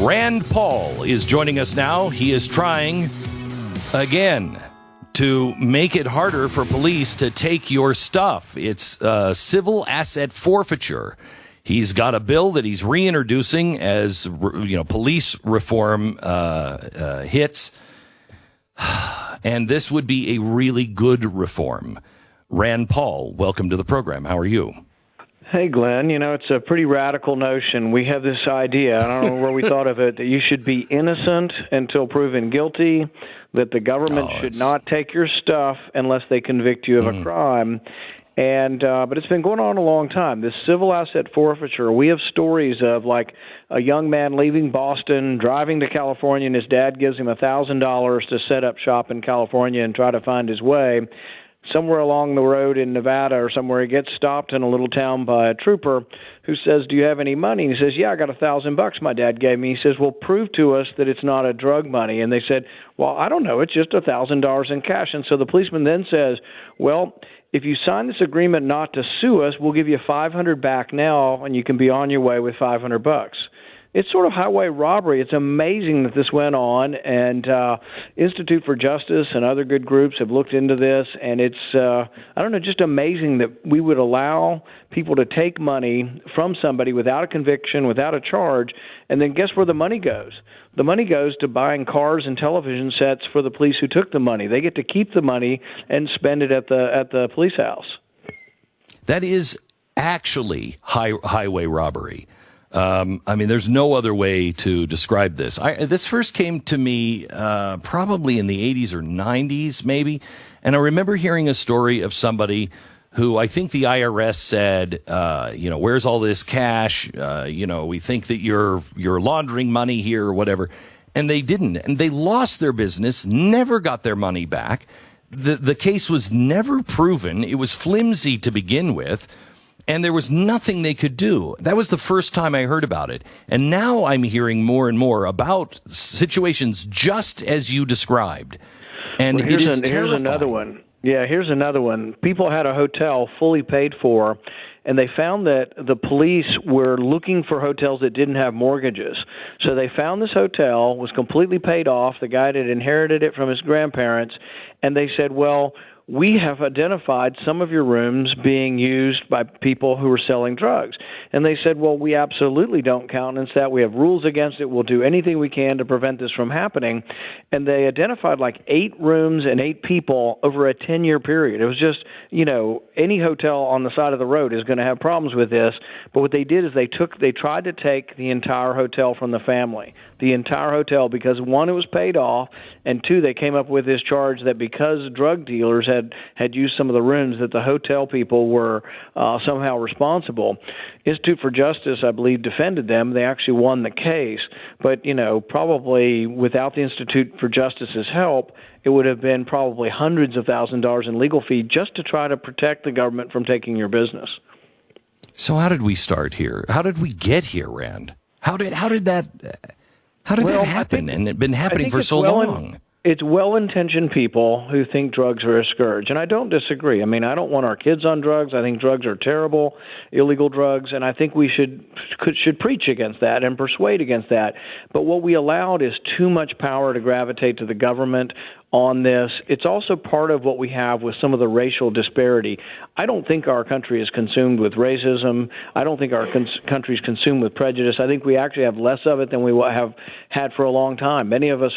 Rand Paul is joining us now. He is trying, again, to make it harder for police to take your stuff. It's civil asset forfeiture. He's got a bill that he's reintroducing as, police reform hits. And this would be a really good reform. Rand Paul, welcome to the program. How are you? Hey, Glenn, it's a pretty radical notion. We have this idea, I don't know where we thought of it, that you should be innocent until proven guilty, that the government should not take your stuff unless they convict you of a crime. And but it's been going on a long time. This civil asset forfeiture, we have stories of like a young man leaving Boston, driving to California, and his dad gives him $1,000 to set up shop in California and try to find his way. Somewhere along the road in Nevada or somewhere, he gets stopped in a little town by a trooper who says, "Do you have any money?" And he says, "Yeah, I got $1,000 my dad gave me." He says, "Well, prove to us that it's not a drug money." And they said, "Well, I don't know. It's just $1,000 in cash." And so the policeman then says, "Well, if you sign this agreement not to sue us, we'll give you $500 back now, and you can be on your way with $500." It's sort of highway robbery. It's amazing that this went on, and Institute for Justice and other good groups have looked into this, and it's, just amazing that we would allow people to take money from somebody without a conviction, without a charge, and then guess where the money goes? The money goes to buying cars and television sets for the police who took the money. They get to keep the money and spend it at the police house. That is actually highway robbery. There's no other way to describe this. This first came to me probably in the 80s or 90s, maybe. And I remember hearing a story of somebody who I think the IRS said, where's all this cash? We think that you're laundering money here or whatever. And they didn't. And they lost their business, never got their money back. The case was never proven. It was flimsy to begin with. And there was nothing they could do. That was the first time I heard about it. And now I'm hearing more and more about situations just as you described. And it is terrifying. Here's another one. Yeah, here's another one. People had a hotel fully paid for, and they found that the police were looking for hotels that didn't have mortgages. So they found this hotel, was completely paid off. The guy had inherited it from his grandparents, and they said, well, we have identified some of your rooms being used by people who are selling drugs. And they said, well, we absolutely don't countenance that. We have rules against it. We'll do anything we can to prevent this from happening. And they identified like 8 rooms and 8 people over a 10-year period. It was just, any hotel on the side of the road is going to have problems with this. But what they did is they tried to take the entire hotel from the family, the entire hotel, because 1, it was paid off, and 2, they came up with this charge that because drug dealers had used some of the rooms, that the hotel people were somehow responsible. Institute for Justice, I believe, defended them. They actually won the case. But, probably without the Institute for Justice's help, it would have been probably hundreds of thousands of dollars in legal fee just to try to protect the government from taking your business. So how did we start here? How did we get here, Rand? How did that happen? And it's been happening for so long. It's well-intentioned people who think drugs are a scourge, and I don't disagree. I mean, I don't want our kids on drugs. I think drugs are terrible, illegal drugs, and I think we should preach against that and persuade against that. But what we allowed is too much power to gravitate to the government on this. It's also part of what we have with some of the racial disparity. I don't think our country is consumed with racism. I don't think our country is consumed with prejudice. I think we actually have less of it than we have had for a long time. Many of us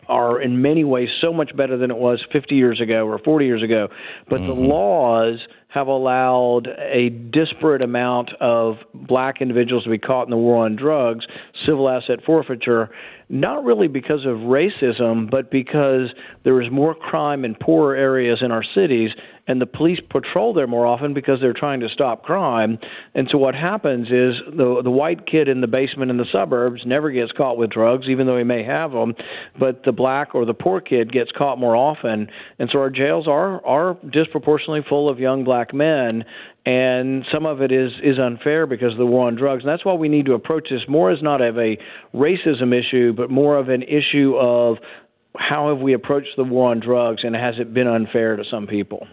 are in many ways so much better than it was 50 years ago or 40 years ago. But the laws have allowed a disparate amount of black individuals to be caught in the war on drugs, civil asset forfeiture, not really because of racism, but because there is more crime in poorer areas in our cities, and the police patrol there more often because they're trying to stop crime. And so what happens is the white kid in the basement in the suburbs never gets caught with drugs, even though he may have them, but the black or the poor kid gets caught more often. And so our jails are disproportionately full of young black men, and some of it is unfair because of the war on drugs. And that's why we need to approach this more as not of a racism issue, but more of an issue of how have we approached the war on drugs, and has it been unfair to some people?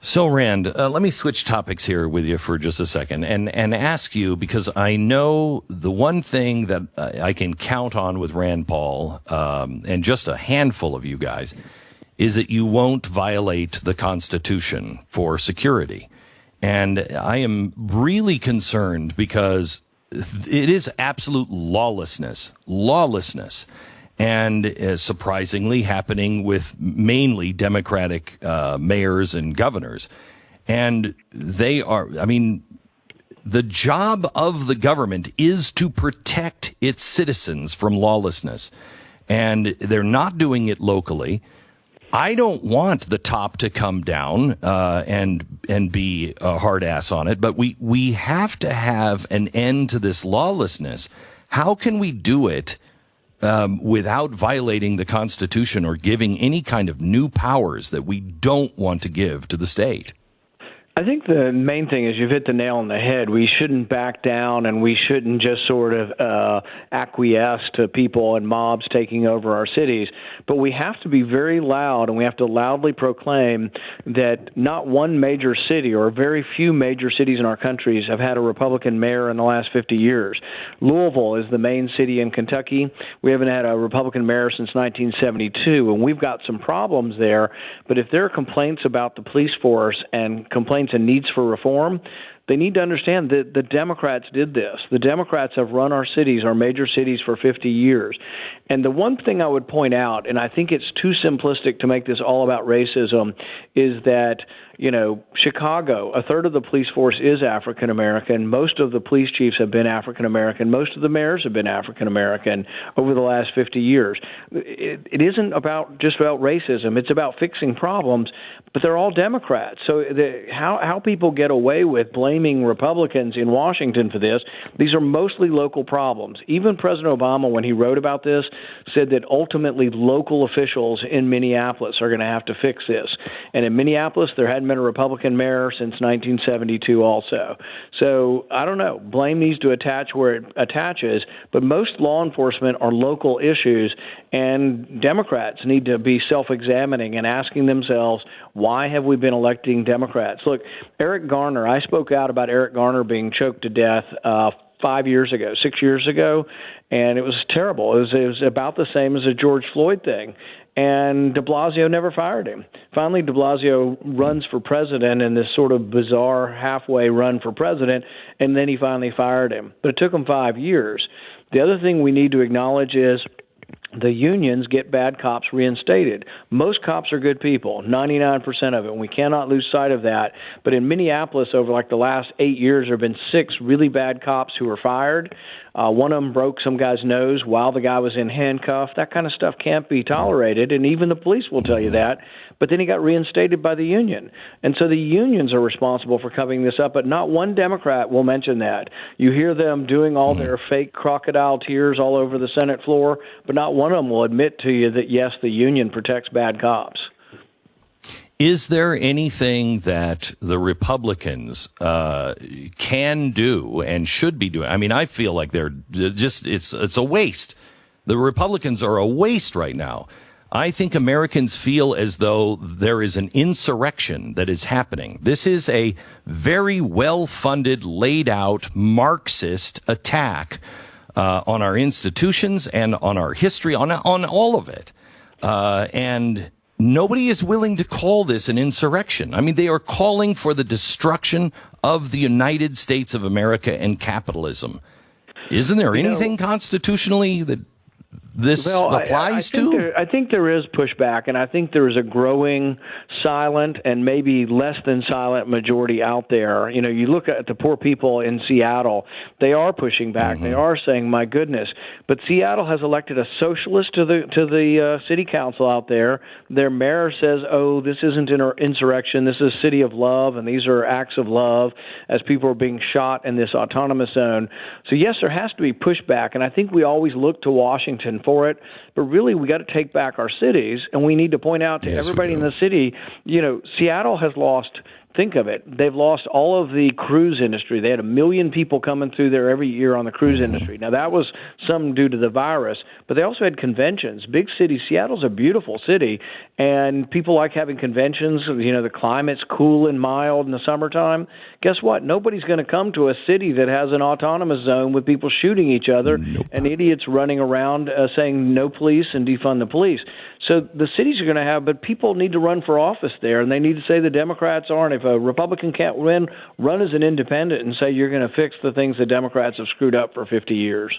So, Rand, let me switch topics here with you for just a second and ask you, because I know the one thing that I can count on with Rand Paul and just a handful of you guys is that you won't violate the Constitution for security. And I am really concerned because it is absolute lawlessness, and surprisingly happening with mainly Democratic mayors and governors. And they are, I mean, the job of the government is to protect its citizens from lawlessness. And they're not doing it locally. I don't want the top to come down and be a hard ass on it, but we have to have an end to this lawlessness. How can we do it without violating the Constitution or giving any kind of new powers that we don't want to give to the state? I think the main thing is you've hit the nail on the head. We shouldn't back down, and we shouldn't just sort of acquiesce to people and mobs taking over our cities. But we have to be very loud, and we have to loudly proclaim that not one major city or very few major cities in our countries have had a Republican mayor in the last 50 years. Louisville is the main city in Kentucky. We haven't had a Republican mayor since 1972, and we've got some problems there. But if there are complaints about the police force and complaints and needs for reform, they need to understand that the Democrats did this. The Democrats have run our cities, our major cities, for 50 years. And the one thing I would point out, and I think it's too simplistic to make this all about racism, is that, you know, Chicago, a third of the police force is African American. Most of the police chiefs have been African American. Most of the mayors have been African American over the last 50 years. It isn't just about racism. It's about fixing problems, but they're all Democrats. So how people get away with blaming Republicans in Washington for this, these are mostly local problems. Even President Obama, when he wrote about this, said that ultimately local officials in Minneapolis are going to have to fix this. And in Minneapolis, there hadn't been a Republican mayor since 1972 also. So I don't know. Blame needs to attach where it attaches, but most law enforcement are local issues, and Democrats need to be self-examining and asking themselves, why have we been electing Democrats? Look, Eric Garner, I spoke out about Eric Garner being choked to death 6 years ago, and it was terrible. It was about the same as a George Floyd thing. And de Blasio never fired him. Finally, de Blasio runs for president in this sort of bizarre halfway run for president, and then he finally fired him. But it took him 5 years. The other thing we need to acknowledge is the unions get bad cops reinstated. Most cops are good people, 99% of it, and we cannot lose sight of that. But in Minneapolis, over like the last 8 years, there have been 6 really bad cops who were fired. One of them broke some guy's nose while the guy was in handcuffs. That kind of stuff can't be tolerated, and even the police will tell you that. But then he got reinstated by the union. And so the unions are responsible for covering this up, but not one Democrat will mention that. You hear them doing all their fake crocodile tears all over the Senate floor, but not one of them will admit to you that, yes, the union protects bad cops. Is there anything that the Republicans can do and should be doing? I mean, I feel like they're just, it's a waste. The Republicans are a waste right now. I think Americans feel as though there is an insurrection that is happening. This is a very well-funded, laid-out Marxist attack on our institutions and on our history, on all of it. And nobody is willing to call this an insurrection. I mean, they are calling for the destruction of the United States of America and capitalism. Isn't there anything constitutionally that this applies to? I think there is pushback, and I think there is a growing silent and maybe less than silent majority out there. You know, you look at the poor people in Seattle, they are pushing back. They are saying, my goodness. But Seattle has elected a socialist to the city council out there. Their mayor says, oh, this isn't an insurrection. This is a city of love, and these are acts of love as people are being shot in this autonomous zone. So, yes, there has to be pushback, and I think we always look to Washington for it, but really we got to take back our cities, and we need to point out to everybody in the city, you know, Seattle has lost think of it. They've lost all of the cruise industry. They had 1 million people coming through there every year on the cruise industry. Now, that was some due to the virus, but they also had conventions. Big city. Seattle's a beautiful city, and people like having conventions. The climate's cool and mild in the summertime. Guess what? Nobody's going to come to a city that has an autonomous zone with people shooting each other and idiots running around saying no police and defund the police. So the cities are going to have, but people need to run for office there, and they need to say the Democrats aren't. If a Republican can't win, run as an independent and say you're going to fix the things the Democrats have screwed up for 50 years.